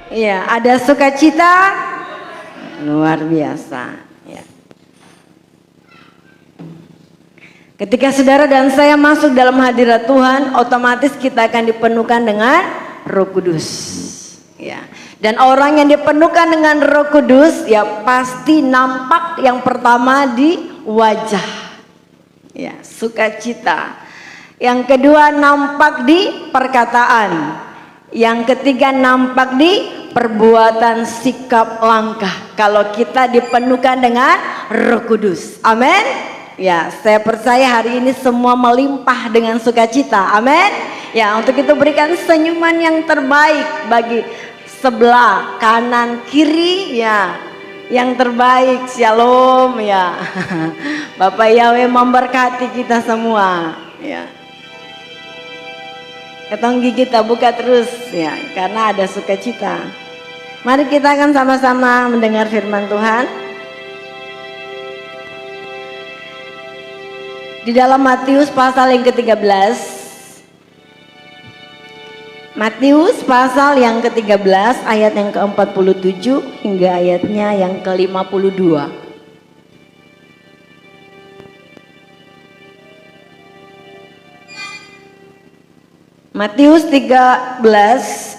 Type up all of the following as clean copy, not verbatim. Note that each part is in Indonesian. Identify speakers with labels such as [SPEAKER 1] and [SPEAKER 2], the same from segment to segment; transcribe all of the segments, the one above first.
[SPEAKER 1] Iya, ada sukacita luar biasa. Ya. Ketika saudara dan saya masuk dalam hadirat Tuhan, otomatis kita akan dipenuhkan dengan Roh Kudus. Ya. Dan orang yang dipenuhkan dengan Roh Kudus, ya pasti nampak yang pertama di wajah. Ya, sukacita. Yang kedua nampak di perkataan. Yang ketiga nampak di perbuatan, sikap, langkah. Kalau kita dipenuhkan dengan Roh Kudus. Amin. Ya, saya percaya hari ini semua melimpah dengan sukacita. Amin. Ya, untuk itu berikan senyuman yang terbaik bagi sebelah kanan kiri, ya, yang terbaik. Shalom, ya. Bapak Yahweh memberkati kita semua, ya. Ketonggi kita buka terus, ya, karena ada sukacita. Mari kita akan sama-sama mendengar firman Tuhan di dalam Matius pasal yang ke-13. Matius pasal yang ke-13 ayat yang ke-47 hingga ayatnya yang ke-52. Matius 13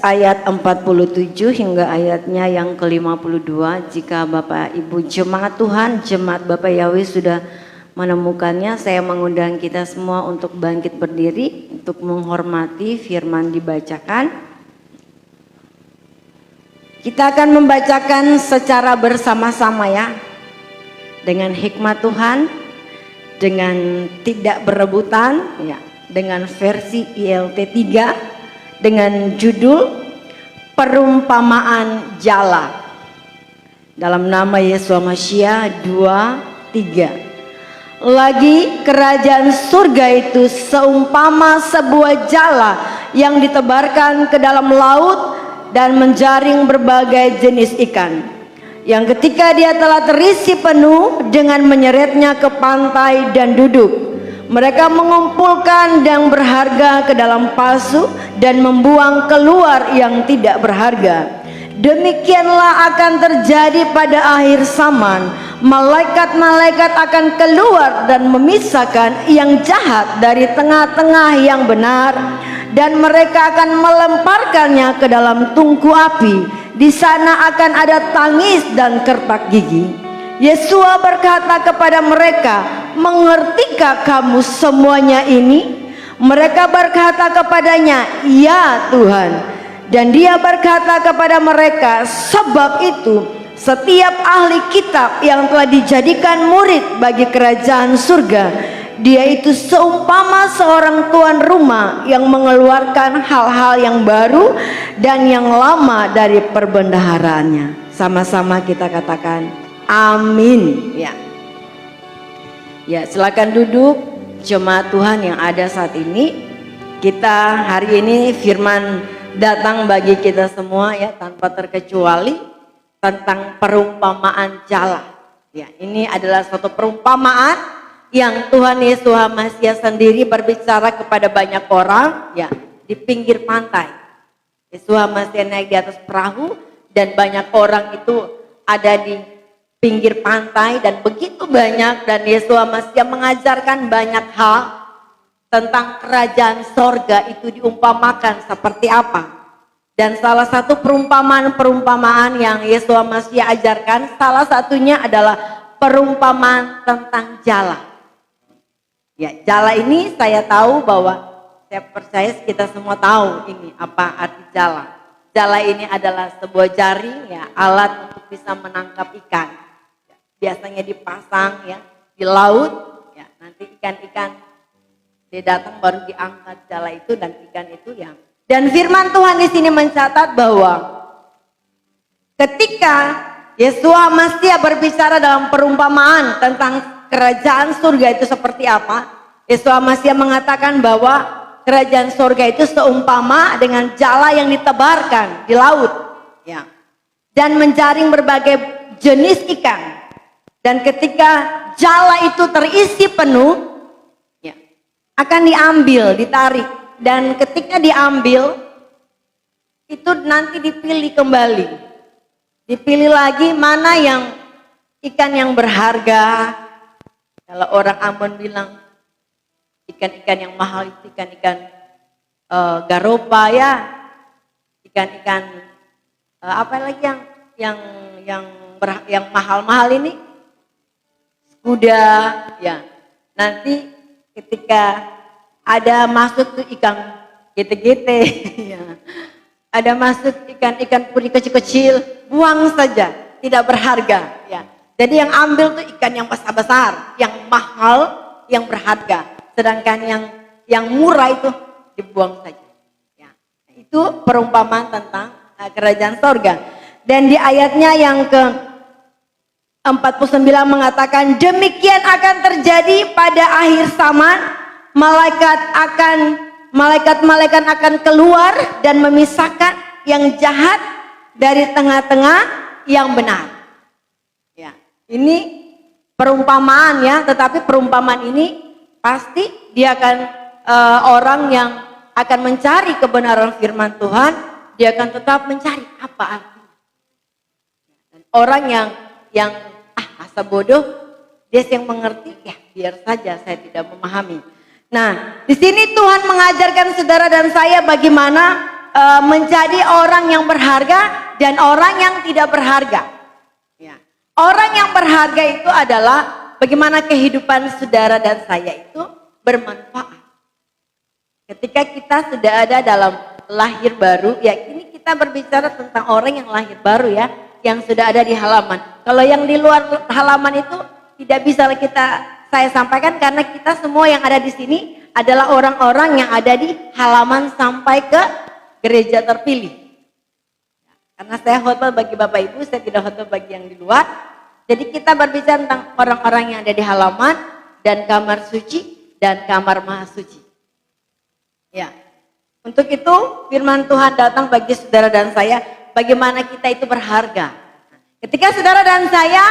[SPEAKER 1] ayat 47 hingga ayatnya yang ke-52. Jika Bapak Ibu jemaat Tuhan, jemaat Bapak Yahweh sudah menemukannya, saya mengundang kita semua untuk bangkit berdiri untuk menghormati firman dibacakan. Kita akan membacakan secara bersama-sama, ya, dengan hikmat Tuhan, dengan tidak berebutan, ya, dengan versi ILT 3 dengan judul Perumpamaan Jala. Dalam nama Yesus Mashiach 2:3. Lagi kerajaan surga itu seumpama sebuah jala yang ditebarkan ke dalam laut dan menjaring berbagai jenis ikan, yang ketika dia telah terisi penuh dengan menyeretnya ke pantai dan duduk, mereka mengumpulkan yang berharga ke dalam pasu dan membuang keluar yang tidak berharga. Demikianlah akan terjadi pada akhir zaman. Malaikat-malaikat akan keluar dan memisahkan yang jahat dari tengah-tengah yang benar, dan mereka akan melemparkannya ke dalam tungku api. Di sana akan ada tangis dan kertak gigi. Yesus berkata kepada mereka, "Mengertikah kamu semuanya ini?" Mereka berkata kepadanya, "Ya Tuhan." Dan dia berkata kepada mereka, "Sebab itu setiap ahli kitab yang telah dijadikan murid bagi kerajaan surga, dia itu seumpama seorang tuan rumah yang mengeluarkan hal-hal yang baru dan yang lama dari perbendaharaannya." Sama-sama kita katakan amin, ya. Ya, silakan duduk jemaat Tuhan yang ada saat ini. Kita hari ini firman datang bagi kita semua, ya, tanpa terkecuali tentang perumpamaan jala. Ya, ini adalah suatu perumpamaan yang Tuhan Yesus Mashiach sendiri berbicara kepada banyak orang, ya, di pinggir pantai. Yesus Mashiach naik di atas perahu dan banyak orang itu ada di pinggir pantai dan begitu banyak, dan Yesus Mashiach mengajarkan banyak hal tentang kerajaan sorga itu diumpamakan seperti apa. Dan salah satu perumpamaan yang Yesus Mashiach ajarkan, salah satunya adalah perumpamaan tentang jala. Ya, jala ini saya tahu bahwa, saya percaya kita semua tahu ini apa arti jala. Jala ini adalah sebuah jaring, ya, alat untuk bisa menangkap ikan. Biasanya dipasang, ya, di laut, ya, nanti ikan-ikan dia datang baru diangkat jala itu dan ikan itu, ya. Dan firman Tuhan di sini mencatat bahwa ketika Yesus Mashiach berbicara dalam perumpamaan tentang kerajaan surga itu seperti apa, Yesus Mashiach mengatakan bahwa kerajaan surga itu seumpama dengan jala yang ditebarkan di laut, ya, dan menjaring berbagai jenis ikan. Dan ketika jala itu terisi penuh, akan diambil, ditarik, dan ketika diambil itu nanti dipilih kembali. Dipilih lagi mana yang ikan yang berharga. Kalau orang Ambon bilang ikan-ikan yang mahal itu ikan-ikan garopa ya. Ikan-ikan apa lagi yang mahal-mahal ini? Kuda ya. Nanti ketika ada masuk tuh ikan gete-gete ya. Ada masuk ikan-ikan puri kecil-kecil, buang saja, tidak berharga ya. Jadi yang ambil tuh ikan yang besar-besar, yang mahal, yang berharga. Sedangkan yang murah itu dibuang saja. Ya. Itu perumpamaan tentang kerajaan sorga. Dan di ayatnya yang ke 49 mengatakan, demikian akan terjadi pada akhir zaman, malaikat-malaikat akan keluar dan memisahkan yang jahat dari tengah-tengah yang benar. Ya, ini perumpamaan ya, tetapi perumpamaan ini pasti dia akan orang yang akan mencari kebenaran firman Tuhan, dia akan tetap mencari apa artinya. Dan orang yang asa bodoh, dia yang mengerti, ya biar saja saya tidak memahami. Nah, di sini Tuhan mengajarkan saudara dan saya bagaimana menjadi orang yang berharga dan orang yang tidak berharga. Ya. Orang yang berharga itu adalah bagaimana kehidupan saudara dan saya itu bermanfaat. Ketika kita sudah ada dalam lahir baru, ya ini kita berbicara tentang orang yang lahir baru ya, yang sudah ada di halaman. Kalau yang di luar halaman itu tidak bisa saya sampaikan karena kita semua yang ada di sini adalah orang-orang yang ada di halaman sampai ke gereja terpilih. Karena saya khotbah bagi Bapak Ibu, saya tidak khotbah bagi yang di luar. Jadi kita berbicara tentang orang-orang yang ada di halaman dan kamar suci dan kamar maha suci. Ya. Untuk itu firman Tuhan datang bagi saudara dan saya, bagaimana kita itu berharga. Ketika saudara dan saya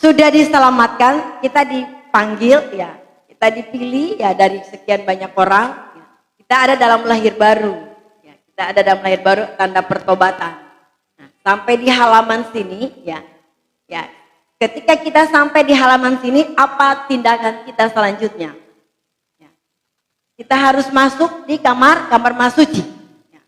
[SPEAKER 1] sudah diselamatkan, kita dipanggil ya, kita dipilih ya dari sekian banyak orang, ya. Kita ada dalam lahir baru, ya. Kita ada dalam lahir baru tanda pertobatan. Nah, sampai di halaman sini ya, ketika kita sampai di halaman sini, apa tindakan kita selanjutnya? Ya. Kita harus masuk di kamar masuci. Ya.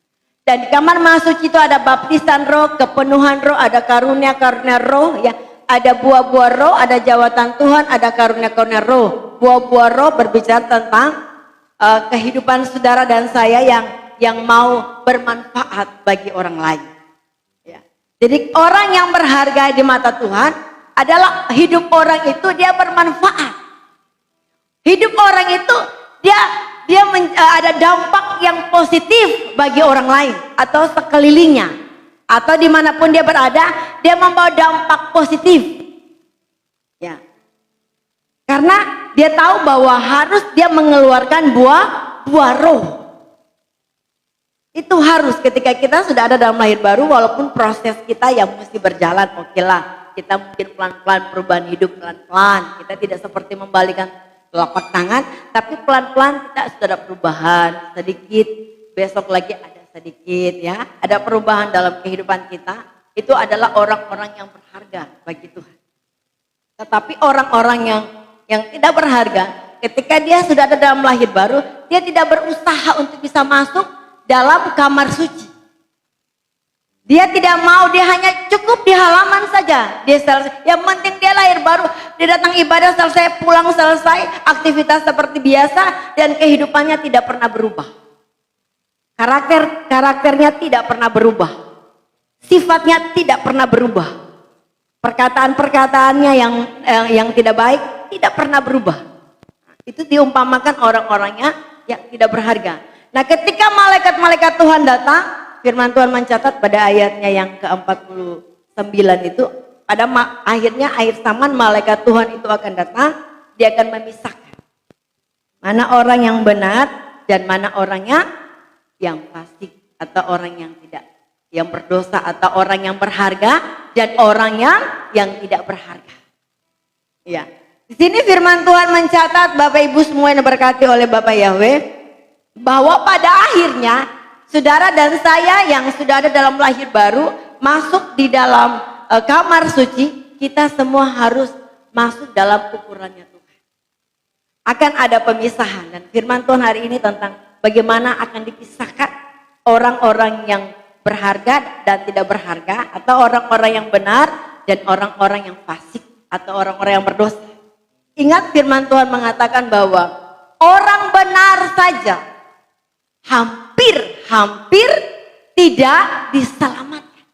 [SPEAKER 1] Dan di kamar masuci itu ada baptisan roh, kepenuhan roh, ada karunia-karunia roh ya. Ada buah-buah roh, ada jawatan Tuhan, ada karunia-karunia roh. Buah-buah roh berbicara tentang kehidupan saudara dan saya yang mau bermanfaat bagi orang lain. Ya. Jadi orang yang berharga di mata Tuhan adalah hidup orang itu dia bermanfaat. Hidup orang itu dia ada dampak yang positif bagi orang lain atau sekelilingnya. Atau dimanapun dia berada, dia membawa dampak positif. Ya. Karena dia tahu bahwa harus dia mengeluarkan buah roh. Itu harus ketika kita sudah ada dalam lahir baru, walaupun proses kita yang mesti berjalan, oke lah. Kita mungkin pelan-pelan perubahan hidup, pelan-pelan. Kita tidak seperti membalikan telapak tangan, tapi pelan-pelan kita sudah ada perubahan sedikit. Besok lagi ada sedikit ya, ada perubahan dalam kehidupan kita. Itu adalah orang-orang yang berharga bagi Tuhan. Tetapi orang-orang yang tidak berharga, ketika dia sudah ada dalam lahir baru, dia tidak berusaha untuk bisa masuk dalam kamar suci. Dia tidak mau, dia hanya cukup di halaman saja. Dia selesai, yang penting dia lahir baru, dia datang ibadah selesai, pulang selesai, aktivitas seperti biasa dan kehidupannya tidak pernah berubah. Karakternya tidak pernah berubah. Sifatnya tidak pernah berubah. Perkataan-perkataannya yang tidak baik tidak pernah berubah. Itu diumpamakan orang-orangnya yang tidak berharga. Nah, ketika malaikat-malaikat Tuhan datang, firman Tuhan mencatat pada ayatnya yang ke-49 itu, pada akhirnya akhir zaman malaikat Tuhan itu akan datang, dia akan memisahkan mana orang yang benar dan mana orangnya yang fasik atau orang yang tidak, yang berdosa atau orang yang berharga dan orang yang tidak berharga. Ya. Di sini firman Tuhan mencatat, Bapak Ibu semua yang diberkati oleh Bapak Yahweh, bahwa pada akhirnya saudara dan saya yang sudah ada dalam lahir baru masuk di dalam kamar suci, kita semua harus masuk dalam ukurannya Tuhan. Akan ada pemisahan, dan firman Tuhan hari ini tentang bagaimana akan dipisahkan orang-orang yang berharga dan tidak berharga, atau orang-orang yang benar dan orang-orang yang fasik atau orang-orang yang berdosa. Ingat firman Tuhan mengatakan bahwa orang benar saja hampir tidak diselamatkan.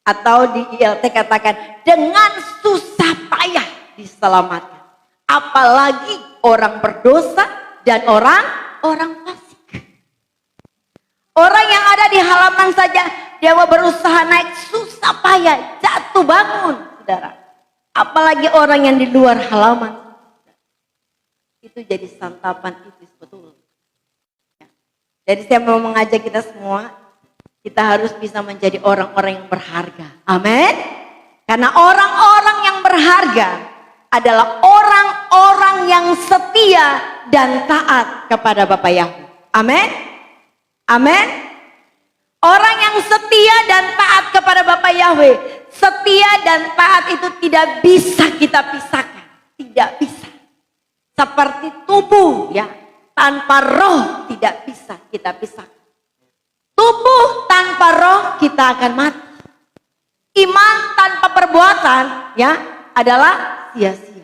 [SPEAKER 1] Atau di ILT katakan dengan susah payah diselamatkan. Apalagi orang berdosa dan orang fasik. Orang yang ada di halaman saja dia berusaha naik susah payah, jatuh bangun, saudara. Apalagi orang yang di luar halaman. Itu jadi santapan iblis betul. Jadi saya mau mengajak kita semua, kita harus bisa menjadi orang-orang yang berharga. Amin. Karena orang-orang yang berharga adalah orang-orang yang setia dan taat kepada Bapa Yahweh. Amin. Amin. Orang yang setia dan taat kepada Bapa Yahweh, setia dan taat itu tidak bisa kita pisahkan. Tidak bisa. Seperti tubuh ya, tanpa roh tidak bisa kita pisahkan. Tubuh tanpa roh kita akan mati. Iman tanpa perbuatan ya adalah sia-sia.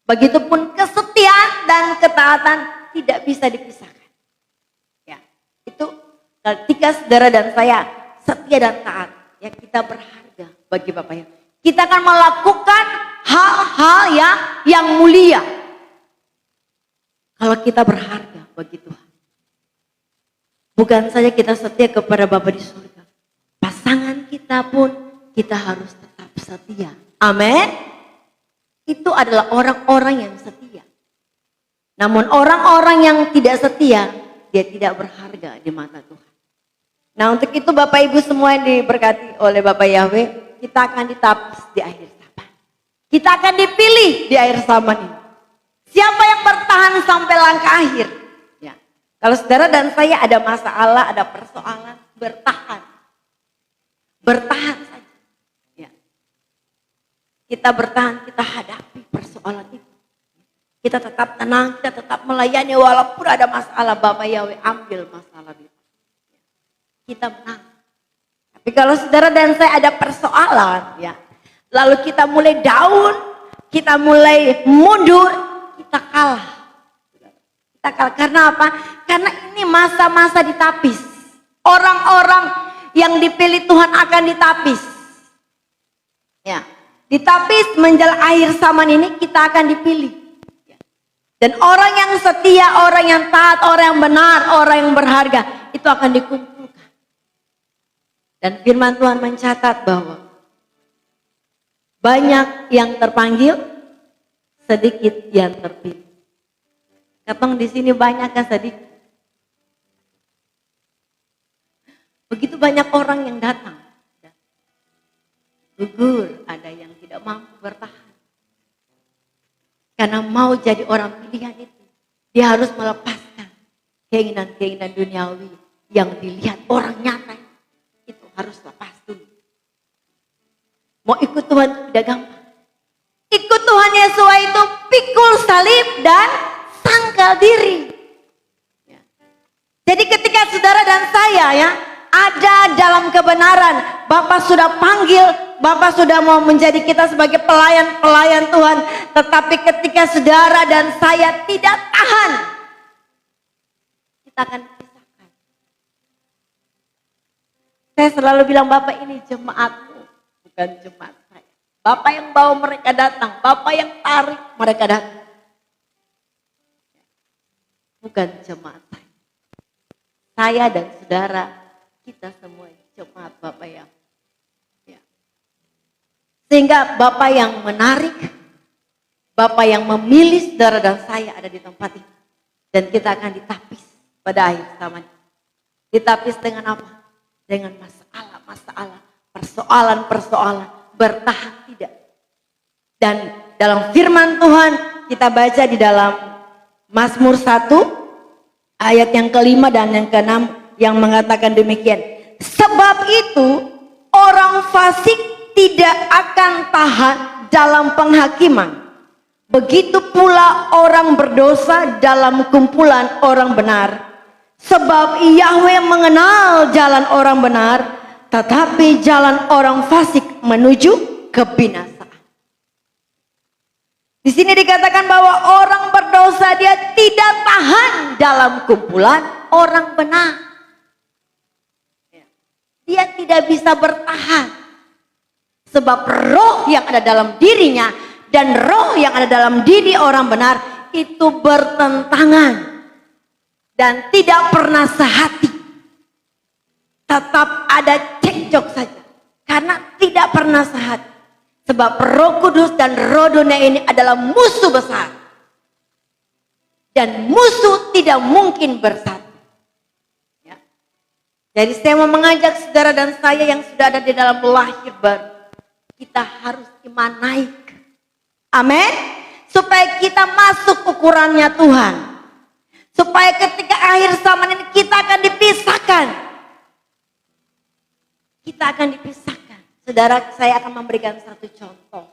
[SPEAKER 1] Begitupun kesetiaan dan ketaatan tidak bisa dipisahkan. Ya, itu ketika saudara dan saya setia dan taat, ya kita berharga bagi Bapa Yahweh. Kita akan melakukan hal-hal yang mulia. Kalau kita berharga bagi Tuhan. Bukan saja kita setia kepada Bapa di surga. Pasangan kita pun kita harus tetap setia. Amin. Itu adalah orang-orang yang setia. Namun orang-orang yang tidak setia, dia tidak berharga di mata Tuhan. Nah untuk itu Bapak Ibu semua yang diberkati oleh Bapa Yahweh, kita akan ditapis di akhir zaman. Kita akan dipilih di akhir zaman ini. Siapa yang bertahan sampai langkah akhir? Ya. Kalau saudara dan saya ada masalah, ada persoalan, bertahan. Bertahan saja. Ya. Kita bertahan, kita hadapi persoalan itu. Kita tetap tenang, kita tetap melayani walaupun ada masalah. Bapak Yahweh ambil masalah itu. Kita menang. Tapi kalau saudara dan saya ada persoalan, ya, lalu kita mulai down, kita mulai mundur, kita kalah. Kita kalah karena apa? Karena ini masa-masa ditapis. Orang-orang yang dipilih Tuhan akan ditapis. Ya, ditapis menjelang akhir zaman ini kita akan dipilih. Dan orang yang setia, orang yang taat, orang yang benar, orang yang berharga itu akan dikumpulkan. Dan firman Tuhan mencatat bahwa banyak yang terpanggil, sedikit yang terpilih. Katong di sini banyak kan sedikit. Begitu banyak orang yang datang. Gugur, ada yang tidak mampu bertahan. Karena mau jadi orang pilihan itu, dia harus melepaskan keinginan-keinginan duniawi yang dilihat orang nyata. Itu harus lepas dulu. Mau ikut Tuhan tidak gampang. Ikut Tuhan Yesus itu pikul salib dan sangkal diri. Ya. Jadi ketika saudara dan saya ya ada dalam kebenaran, Bapak sudah panggil, Bapak sudah mau menjadi kita sebagai pelayan-pelayan Tuhan. Tetapi ketika saudara dan saya tidak tahan, kita akan dipisahkan. Saya selalu bilang Bapak ini jemaatmu, bukan jemaat saya. Bapak yang bawa mereka datang, Bapak yang tarik mereka datang. Bukan jemaat saya. Saya dan saudara, kita semua jemaat Bapak yang. Ya. Sehingga Bapak yang menarik, Bapak yang memilih saudara dan saya ada di tempat ini. Dan kita akan ditapis pada akhir zaman. Ditapis dengan apa? Dengan masalah-masalah, persoalan-persoalan. Bertahan tidak. Dan dalam firman Tuhan kita baca di dalam Mazmur 1 ayat yang kelima dan yang keenam, yang mengatakan demikian. Sebab itu orang fasik tidak akan tahan dalam penghakiman. Begitu pula orang berdosa dalam kumpulan orang benar. Sebab Yahweh mengenal jalan orang benar, tetapi jalan orang fasik menuju kebinasaan. Di sini dikatakan bahwa orang berdosa dia tidak tahan dalam kumpulan orang benar. Dia tidak bisa bertahan. Sebab roh yang ada dalam dirinya dan roh yang ada dalam diri orang benar itu bertentangan. Dan tidak pernah sehati. Tetap ada cekcok saja. Karena tidak pernah sehati. Sebab Roh Kudus dan roh dunia ini adalah musuh besar. Dan musuh tidak mungkin bersatu. Ya. Jadi saya mau mengajak saudara dan saya yang sudah ada di dalam lahir baru. Kita harus iman naik. Amin. Supaya kita masuk ukurannya Tuhan. Supaya ketika akhir zaman ini kita akan dipisahkan. Kita akan dipisahkan. Saudara, saya akan memberikan satu contoh.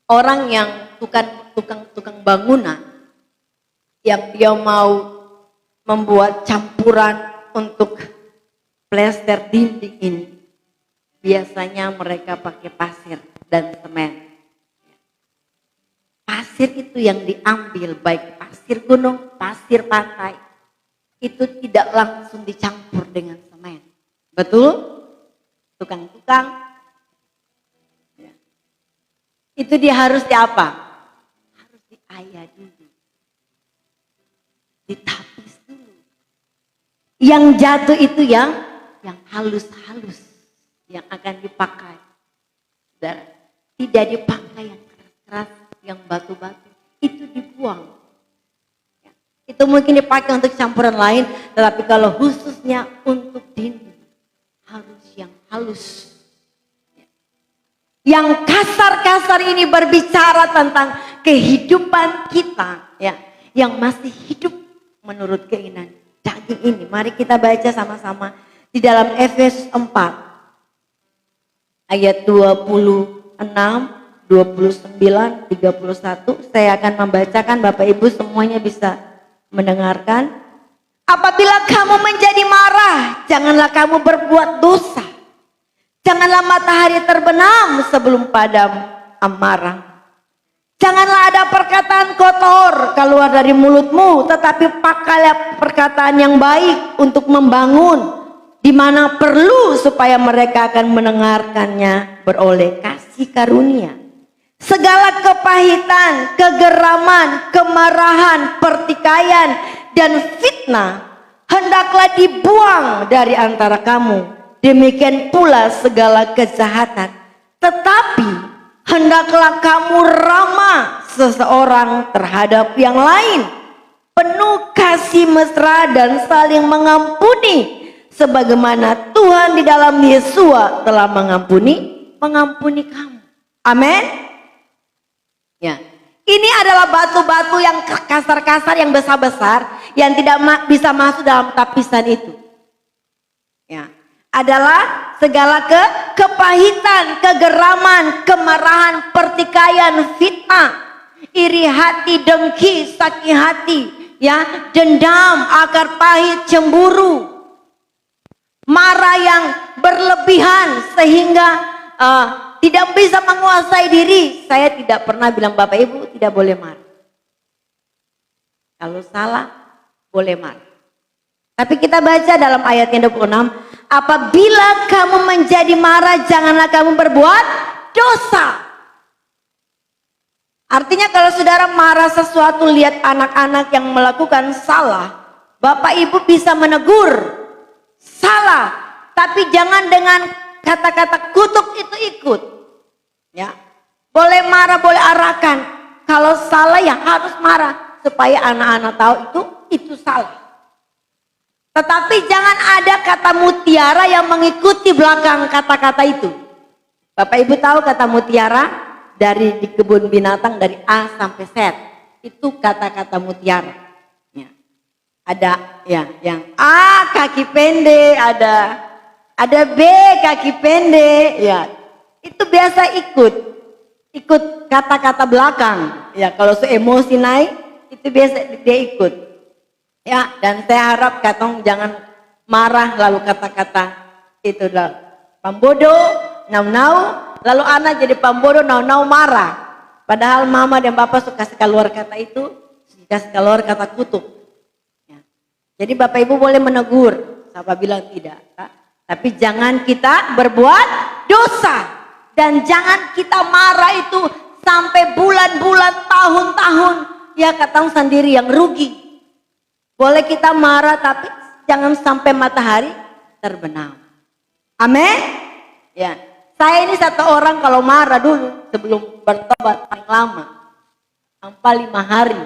[SPEAKER 1] Orang yang tukang bangunan, yang dia mau membuat campuran untuk plester dinding ini, biasanya mereka pakai pasir dan semen. Pasir itu yang diambil, baik pasir gunung, pasir pantai, itu tidak langsung dicampur dengan semen. Betul? Tukang-tukang ya. Itu dia harus diapa? Harus diayak dulu, ditapis dulu. Yang jatuh itu yang halus-halus yang akan dipakai. Dan tidak dipakai yang keras-keras, yang batu-batu, itu dibuang ya. Itu mungkin dipakai untuk campuran lain, tetapi kalau khususnya untuk dinding harus yang halus. Yang kasar-kasar ini berbicara tentang kehidupan kita ya, yang masih hidup menurut keinginan daging ini. Mari kita baca sama-sama di dalam Efesus 4 ayat 26, 29, 31. Saya akan membacakan, Bapak Ibu semuanya bisa mendengarkan. Apabila kamu menjadi marah, janganlah kamu berbuat dosa. Janganlah matahari terbenam sebelum padam amarah. Janganlah ada perkataan kotor keluar dari mulutmu, tetapi pakailah perkataan yang baik untuk membangun, di mana perlu supaya mereka akan mendengarkannya beroleh kasih karunia. Segala kepahitan, kegeraman, kemarahan, pertikaian, dan fitnah hendaklah dibuang dari antara kamu. Demikian pula segala kejahatan. Tetapi hendaklah kamu ramah seseorang terhadap yang lain, penuh kasih mesra dan saling mengampuni, sebagaimana Tuhan di dalam Yesus telah mengampuni kamu. Amin. Ya. Ini adalah batu-batu yang kasar-kasar, yang besar-besar, yang tidak bisa masuk dalam tapisan itu. Ya, adalah segala kepahitan, kegeraman, kemarahan, pertikaian, fitnah, iri hati, dengki, sakit hati, ya, dendam, akar pahit, cemburu, marah yang berlebihan sehingga tidak bisa menguasai diri. Saya tidak pernah bilang Bapak Ibu tidak boleh marah. Kalau salah boleh marah. Tapi kita baca dalam ayat yang 26, apabila kamu menjadi marah, janganlah kamu berbuat dosa. Artinya kalau saudara marah sesuatu, lihat anak-anak yang melakukan salah, Bapak Ibu bisa menegur, salah, tapi jangan dengan kata-kata kutuk itu ikut. Ya, boleh marah, boleh arahkan. Kalau salah ya harus marah supaya anak-anak tahu itu salah. Tetapi jangan ada kata mutiara yang mengikuti belakang kata-kata itu. Bapak Ibu tahu kata mutiara dari di kebun binatang dari A sampai Z. Itu kata-kata mutiara. Ya. Ada ya yang A kaki pendek, ada B kaki pendek, ya itu biasa ikut kata-kata belakang. Ya kalau emosi naik itu biasa dia ikut. Ya dan saya harap katong jangan marah lalu kata-kata itu lah pambodo, nau-nau, lalu anak jadi pambodo, nau-nau marah. Padahal mama dan bapak suka kasih keluar kata itu, kasih keluar kata kutuk. Jadi Bapak Ibu boleh menegur, Bapak bilang tidak, tapi jangan kita berbuat dosa dan jangan kita marah itu sampai bulan-bulan, tahun-tahun, ya katang sendiri yang rugi. Boleh kita marah tapi jangan sampai matahari terbenam. Amin. Ya, saya ini satu orang kalau marah dulu sebelum bertobat paling lama, sampai 5 hari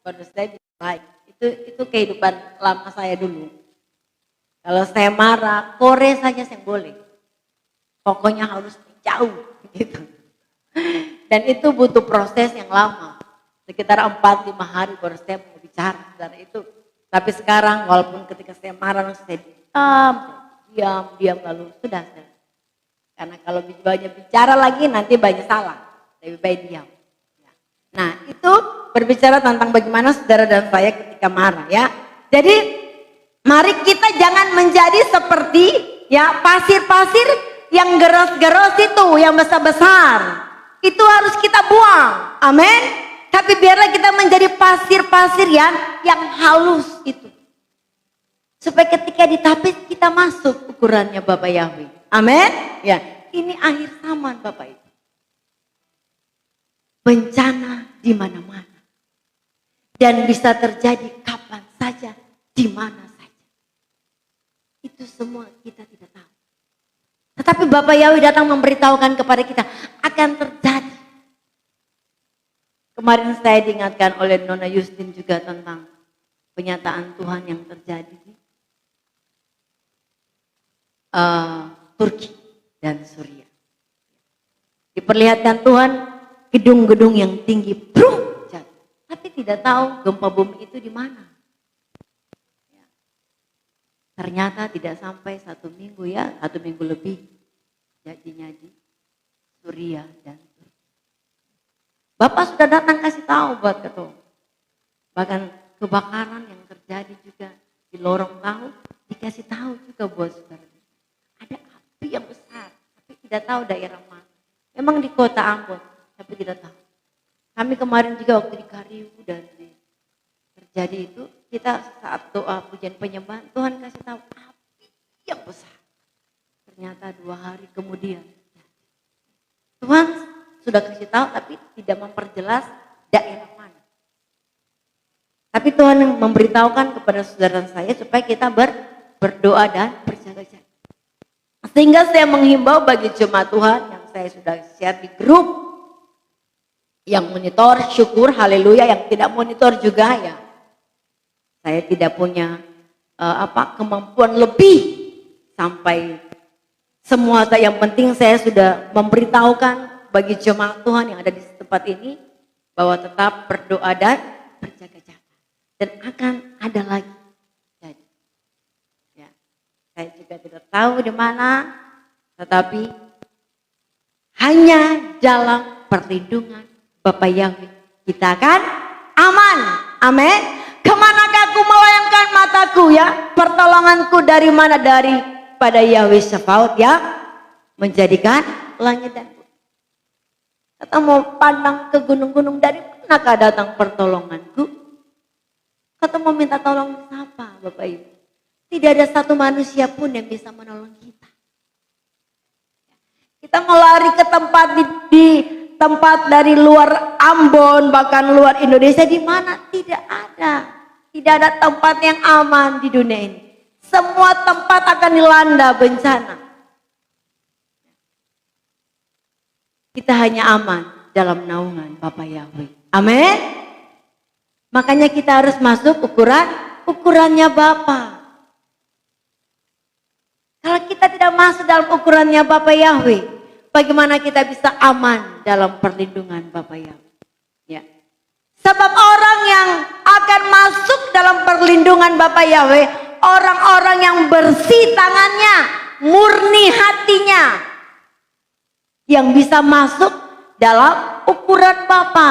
[SPEAKER 1] baru saya bisa baik. Itu kehidupan lama saya dulu. Kalau saya marah, kore saja saya boleh. Pokoknya harus jauh gitu. Dan itu butuh proses yang lama. Sekitar 4-5 hari baru saya mau bicara dari itu. Tapi sekarang walaupun ketika saya marah saya diam lalu sudah. Karena kalau banyak bicara lagi nanti banyak salah. Lebih baik diam. Nah itu berbicara tentang bagaimana saudara dan saya ketika marah ya. Jadi mari kita jangan menjadi seperti ya pasir-pasir yang geros-geros itu, yang besar-besar. Itu harus kita buang. Amin. Tapi biarlah kita menjadi pasir-pasir yang halus itu. Supaya ketika ditapis kita masuk ukurannya Bapak Yahweh. Amin. Ya, ini akhir zaman Bapak Ibu. Bencana di mana-mana. Dan bisa terjadi kapan saja, di mana saja. Itu semua kita tidak tahu. Tetapi Bapak Yahweh datang memberitahukan kepada kita akan terjadi. Kemarin saya diingatkan oleh Nona Justin juga tentang penyataan Tuhan yang terjadi di Turki dan Suriah. Diperlihatkan Tuhan gedung-gedung yang tinggi, tapi tidak tahu gempa bumi itu di mana. Ya. Ternyata tidak sampai 1 minggu ya, 1 minggu lebih jadi Suriah dan Turki. Bapak sudah datang kasih tahu buat ketua. Bahkan kebakaran yang terjadi juga di lorong tahu dikasih tahu juga buat saudara. Ada api yang besar, tapi tidak tahu daerah mana. Memang di kota Ambon. Tapi tidak tahu. Kami kemarin juga waktu di Kariu dan terjadi itu, kita saat doa pujian penyembahan, Tuhan kasih tahu api yang besar. Ternyata 2 hari kemudian, Tuhan sudah kasih tahu tapi tidak memperjelas daerah mana. Tapi Tuhan memberitahukan kepada saudara saya supaya kita berdoa dan berjaga-jaga. Sehingga saya menghimbau bagi jemaat Tuhan yang saya sudah share di grup, yang monitor syukur haleluya, yang tidak monitor juga ya saya tidak punya kemampuan lebih sampai semua. Yang penting saya sudah memberitahukan bagi jemaat Tuhan yang ada di tempat ini bahwa tetap berdoa dan berjaga-jaga dan akan ada lagi. Jadi, ya, saya juga tidak tahu di mana, tetapi hanya dalam perlindungan Bapak Yahweh kita akan aman. Amin. Kemanakah aku melayangkan mataku ya? Pertolonganku dari mana? Daripada Yahweh Sebaot ya, menjadikan langit dan bumi. Atau mau pandang ke gunung-gunung, dari manakah datang pertolonganku? Kata mau minta tolong siapa Bapak Ibu? Tidak ada satu manusia pun yang bisa menolong kita. Kita mau lari ke tempat di tempat dari luar Ambon, bahkan luar Indonesia, di mana tidak ada. Tidak ada tempat yang aman di dunia ini. Semua tempat akan dilanda bencana. Kita hanya aman dalam naungan Bapak Yahweh. Amin. Makanya kita harus masuk ukurannya Bapak. Kalau kita tidak masuk dalam ukurannya Bapak Yahweh, bagaimana kita bisa aman dalam perlindungan Bapak Yahweh? Ya. Sebab orang yang akan masuk dalam perlindungan Bapa Yahweh orang-orang yang bersih tangannya, murni hatinya, yang bisa masuk dalam ukuran Bapa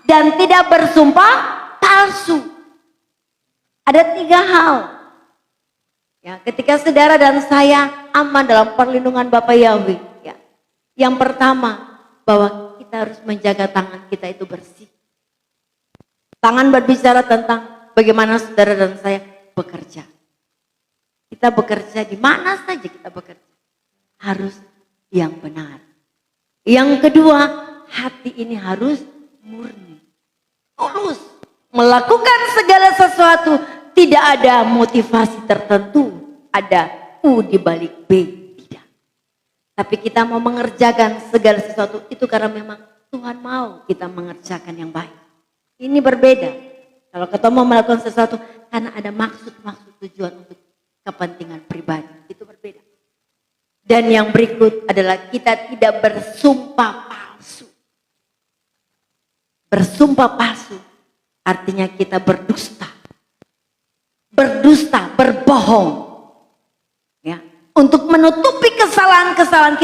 [SPEAKER 1] dan tidak bersumpah palsu. Ada 3 hal. Ya, ketika saudara dan saya aman dalam perlindungan Bapa Yahweh, ya. Yang pertama, bahwa kita harus menjaga tangan kita itu bersih. Tangan berbicara tentang bagaimana saudara dan saya bekerja. Kita bekerja di mana saja kita bekerja, harus yang benar. Yang kedua, hati ini harus murni, tulus, melakukan segala sesuatu. Tidak ada motivasi tertentu, ada U di balik B, tidak. Tapi kita mau mengerjakan segala sesuatu itu karena memang Tuhan mau kita mengerjakan yang baik. Ini berbeda. Kalau kita mau melakukan sesuatu karena ada maksud-maksud tujuan untuk kepentingan pribadi, itu berbeda. Dan yang berikut adalah kita tidak bersumpah palsu. Bersumpah palsu artinya kita berdusta. Berdusta, berbohong. Ya, untuk menutupi kesalahan-kesalahan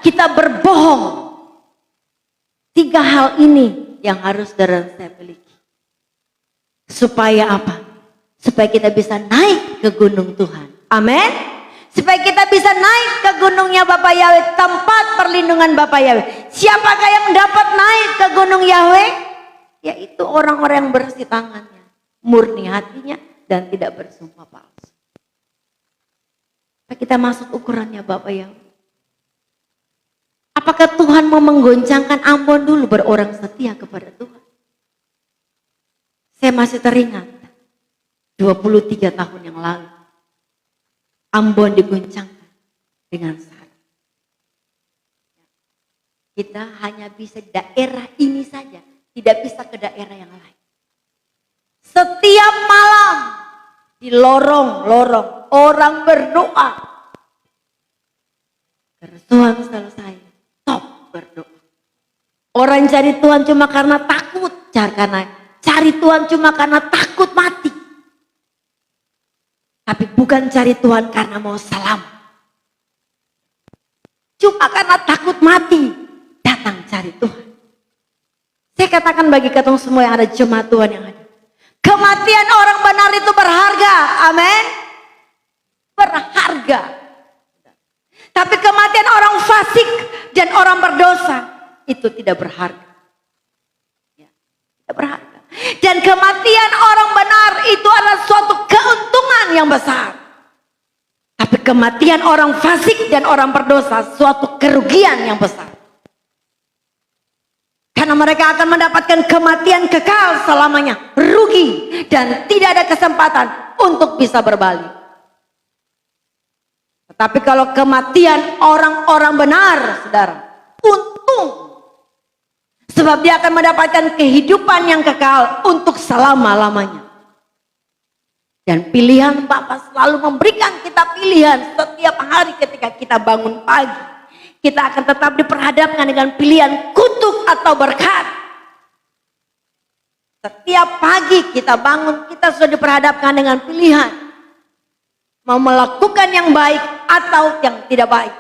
[SPEAKER 1] kita berbohong. 3 hal ini yang harus saudara saya miliki. Supaya apa? Supaya kita bisa naik ke gunung Tuhan. Amin. Supaya kita bisa naik ke gunungnya Bapa Yahweh, tempat perlindungan Bapa Yahweh. Siapakah yang dapat naik ke gunung Yahweh? Yaitu orang-orang yang bersih tangannya, murni hatinya, dan tidak bersumpah palsu. Kita masuk ukurannya Bapak Yahweh. Apakah Tuhan mau menggoncangkan Ambon dulu berorang setia kepada Tuhan? Saya masih teringat 23 tahun yang lalu Ambon diguncangkan dengan syarat. Kita hanya bisa daerah ini saja, tidak bisa ke daerah yang lain. Setiap malam di lorong-lorong orang berdoa. Kerusuhan selesai, top berdoa. Orang cari Tuhan cuma karena takut, cari Tuhan cuma karena takut mati. Tapi bukan cari Tuhan karena mau salam. Cuma karena takut mati, datang cari Tuhan. Saya katakan bagi ketemu semua yang ada jemaat Tuhan yang ada. Kematian orang benar itu berharga. Amin. Berharga. Tapi kematian orang fasik dan orang berdosa itu tidak berharga. Ya, tidak berharga. Dan kematian orang benar itu adalah suatu keuntungan yang besar. Tapi kematian orang fasik dan orang berdosa suatu kerugian yang besar. Karena mereka akan mendapatkan kematian kekal selamanya. Rugi dan tidak ada kesempatan untuk bisa berbalik. Tetapi kalau kematian orang-orang benar, saudara, untung. Sebab dia akan mendapatkan kehidupan yang kekal untuk selama-lamanya. Dan pilihan Bapa selalu memberikan kita pilihan setiap hari ketika kita bangun pagi. Kita akan tetap diperhadapkan dengan pilihan kutuk atau berkat. Setiap pagi kita bangun, kita sudah diperhadapkan dengan pilihan. Mau melakukan yang baik atau yang tidak baik.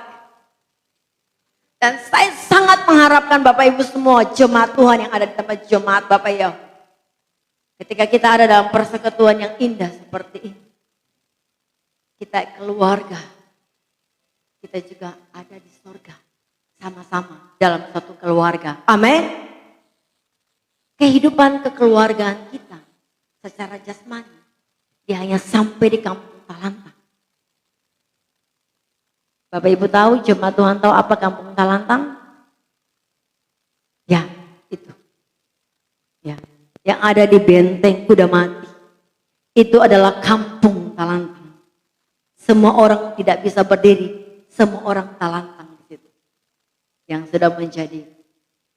[SPEAKER 1] Dan saya sangat mengharapkan Bapak Ibu semua jemaat Tuhan yang ada di tempat jemaat Bapak Yahweh. Ketika kita ada dalam persekutuan yang indah seperti ini. Kita keluarga. Kita juga ada di surga. Sama-sama dalam satu keluarga. Amin. Kehidupan kekeluargaan kita secara jasmani. Dia hanya sampai di kampung Talantang. Bapak Ibu tahu, jemaat Tuhan tahu apa kampung Talantang? Ya, itu. Ya, yang ada di Benteng Kuda Mati. Itu adalah kampung Talantang. Semua orang tidak bisa berdiri, semua orang talantang di situ. Yang sudah menjadi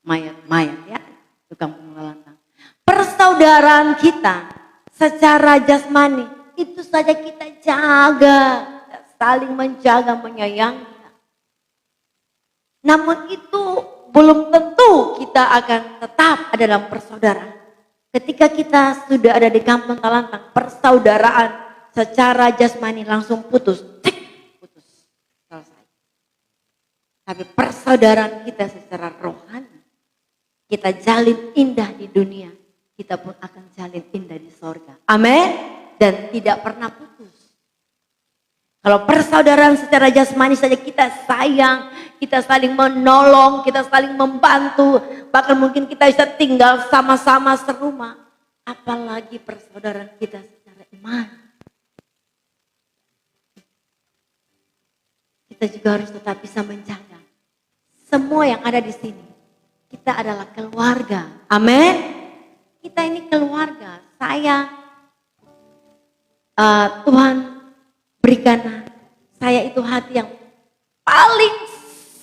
[SPEAKER 1] mayat-mayat ya, itu kampung Talantang. Persaudaraan kita secara jasmani itu saja kita jaga. Saling menjaga, menyayangi. Namun itu belum tentu kita akan tetap ada dalam persaudaraan. Ketika kita sudah ada di kampung Talantang, persaudaraan secara jasmani langsung putus. Cek, putus. Selesai. Tapi persaudaraan kita secara rohani, kita jalin indah di dunia, kita pun akan jalin indah di sorga. Amin. Dan tidak pernah putus. Kalau persaudaraan secara jasmani saja kita sayang, kita saling menolong, kita saling membantu, bahkan mungkin kita bisa tinggal sama-sama serumah. Apalagi persaudaraan kita secara iman. Kita juga harus tetap bisa menjaga semua yang ada di sini. Kita adalah keluarga. Amin. Kita ini keluarga. Tuhan berikan saya itu hati yang paling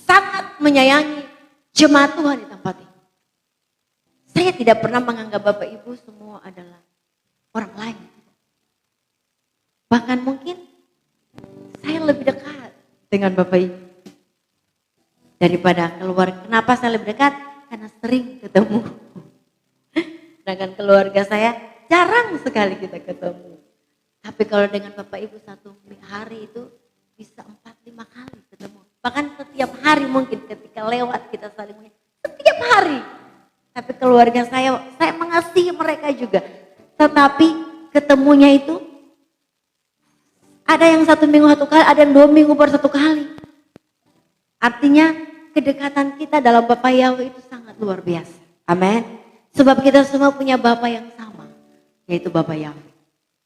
[SPEAKER 1] sangat menyayangi jemaat Tuhan di tempat ini. Saya tidak pernah menganggap Bapak Ibu semua adalah orang lain. Bahkan mungkin saya lebih dekat dengan Bapak Ibu daripada keluarga. Kenapa saya lebih dekat? Karena sering ketemu. Dengan keluarga saya jarang sekali kita ketemu. Tapi kalau dengan Bapak Ibu satu hari itu bisa 4-5 kali ketemu. Bahkan setiap hari mungkin ketika lewat kita saling melihat. Setiap hari. Tapi keluarga saya mengasihi mereka juga. Tetapi ketemunya itu ada yang 1 minggu 1 kali, ada yang 2 minggu baru 1 kali. Artinya kedekatan kita dalam Bapa Yahweh itu sangat luar biasa. Amin. Sebab kita semua punya Bapa yang sama, yaitu Bapa Yahweh.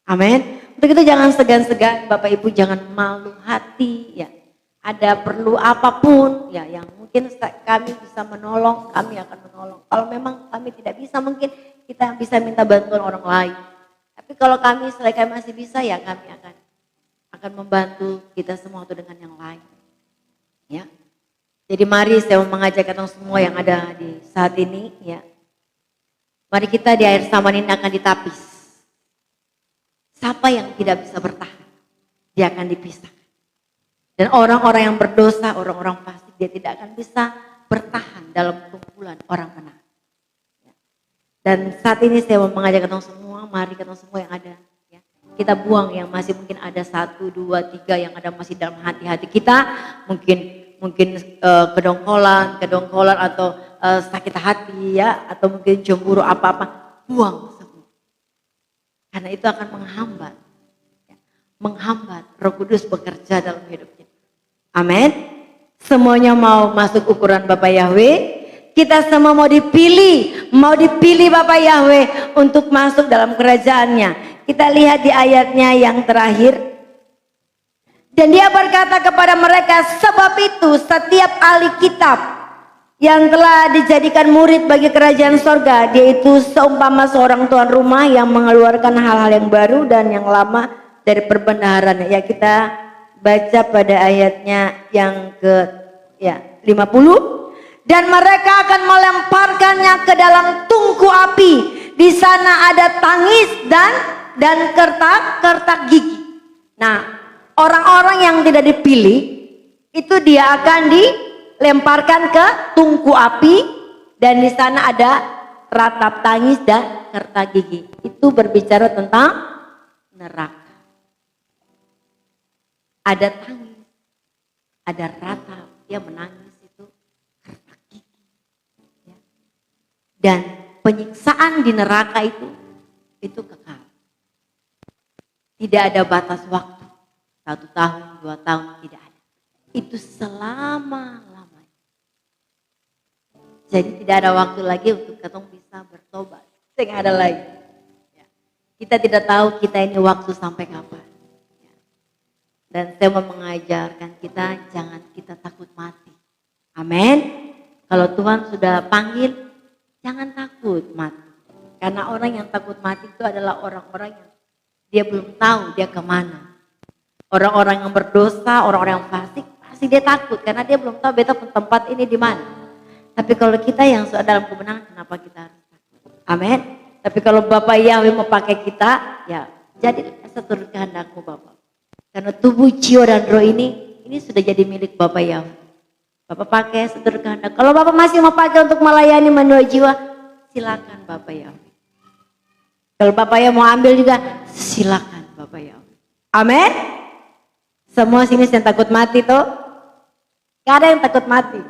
[SPEAKER 1] Amin. Untuk itu jangan segan-segan, Bapak Ibu jangan malu hati ya. Ada perlu apapun ya yang mungkin kami bisa menolong, kami akan menolong. Kalau memang kami tidak bisa, mungkin kita bisa minta bantuan orang lain. Tapi kalau kami selagi kami masih bisa ya kami akan membantu kita semua itu dengan yang lain. Ya. Jadi mari saya mau mengajak kita semua yang ada di saat ini ya. Mari kita di air saman ini akan ditapis. Siapa yang tidak bisa bertahan, dia akan dipisahkan. Dan orang-orang yang berdosa, orang-orang fasik, dia tidak akan bisa bertahan dalam kumpulan orang benar. Dan saat ini saya mau mengajak kita semua, mari kita semua yang ada. Ya, kita buang yang masih mungkin ada 1, 2, 3 yang ada masih dalam hati-hati kita. Mungkin kedongkolan atau sakit hati ya, atau mungkin cemburu apa-apa, buang. Karena itu akan menghambat Roh Kudus bekerja dalam hidupnya. Amin. Semuanya mau masuk ukuran Bapak Yahweh. Kita semua mau dipilih Bapak Yahweh untuk masuk dalam kerajaannya. Kita lihat di ayatnya yang terakhir. Dan dia berkata kepada mereka, sebab itu setiap ahli kitab yang telah dijadikan murid bagi kerajaan sorga, dia itu seumpama seorang tuan rumah yang mengeluarkan hal-hal yang baru dan yang lama dari perbendaharaan. Ya, kita baca pada ayatnya yang ke 50. Dan mereka akan melemparkannya ke dalam tungku api. Di sana ada tangis dan kertak gigi. Nah, orang-orang yang tidak dipilih itu dia akan dilemparkan ke tungku api, dan di sana ada ratap tangis dan kertak gigi. Itu berbicara tentang neraka. Ada tangis, ada ratap, dia menangis itu kertak gigi. Ya. Dan penyiksaan di neraka itu kekal. Tidak ada batas waktu, 1 tahun, 2 tahun, tidak ada. Itu selama-lamanya. Jadi tidak ada waktu lagi untuk kita bisa bertobat. Tidak ada lagi. Ya. Kita tidak tahu kita ini waktu sampai kapan. Ya. Dan saya mau mengajarkan kita, jangan kita takut mati. Amin. Kalau Tuhan sudah panggil, jangan takut mati. Karena orang yang takut mati itu adalah orang-orang yang dia belum tahu dia kemana. Orang-orang yang berdosa, orang-orang yang fasik, pasti dia takut karena dia belum tahu beta tempat ini di mana. Tapi kalau kita yang sudah dalam kebenaran, kenapa kita harus takut? Amin. Tapi kalau Bapak Yahweh mau pakai kita, ya jadi seturut kehendakmu Bapak. Karena tubuh, jiwa dan roh ini sudah jadi milik Bapak Yahweh. Bapak pakai seturut kehendak. Kalau Bapak masih mau pakai untuk melayani menua jiwa, silakan Bapak Yahweh. Kalau Bapak ya mau ambil juga, silakan Bapak ya. Amin. Semua sini yang takut mati tuh. Gak ada yang takut mati.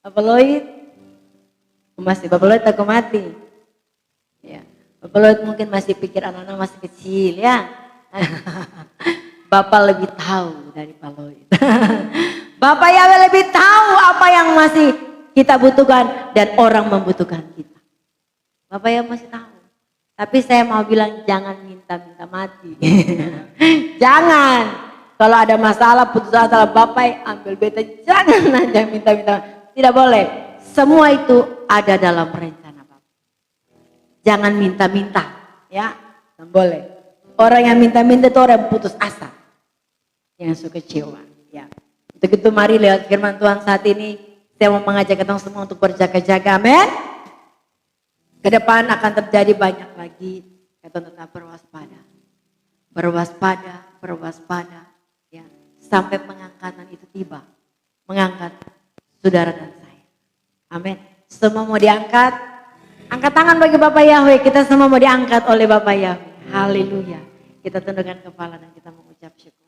[SPEAKER 1] Bapak Lloyd, Bapak Lloyd takut mati. Ya. Bapak Lloyd mungkin masih pikir anak-anak masih kecil ya. Bapak lebih tahu dari Pak Lloyd. Bapak Yahweh lebih tahu apa yang masih kita butuhkan dan orang membutuhkan kita. Bapak Yahweh masih tahu. Tapi saya mau bilang jangan minta-minta mati. Jangan. Kalau ada masalah, putus asa, Bapak ambil beta, jangan aja minta-minta. Tidak boleh. Semua itu ada dalam rencana Bapak. Jangan minta-minta, ya. Tidak boleh. Orang yang minta-minta itu orang yang putus asa. Yang suka kecewa, ya. Untuk itu mari lewat firman Tuhan saat ini, saya mau mengajak kita semua untuk berjaga-jaga, amin. Ke depan akan terjadi banyak lagi, kita tetap berwaspada. Berwaspada, berwaspada. Ya, sampai pengangkatan itu tiba, mengangkat saudara dan saya. Amin. Semua mau diangkat, angkat tangan bagi Bapak Yahweh. Kita semua mau diangkat oleh Bapak Yahweh. Haleluya. Kita tundukkan kepala dan kita mengucap syukur.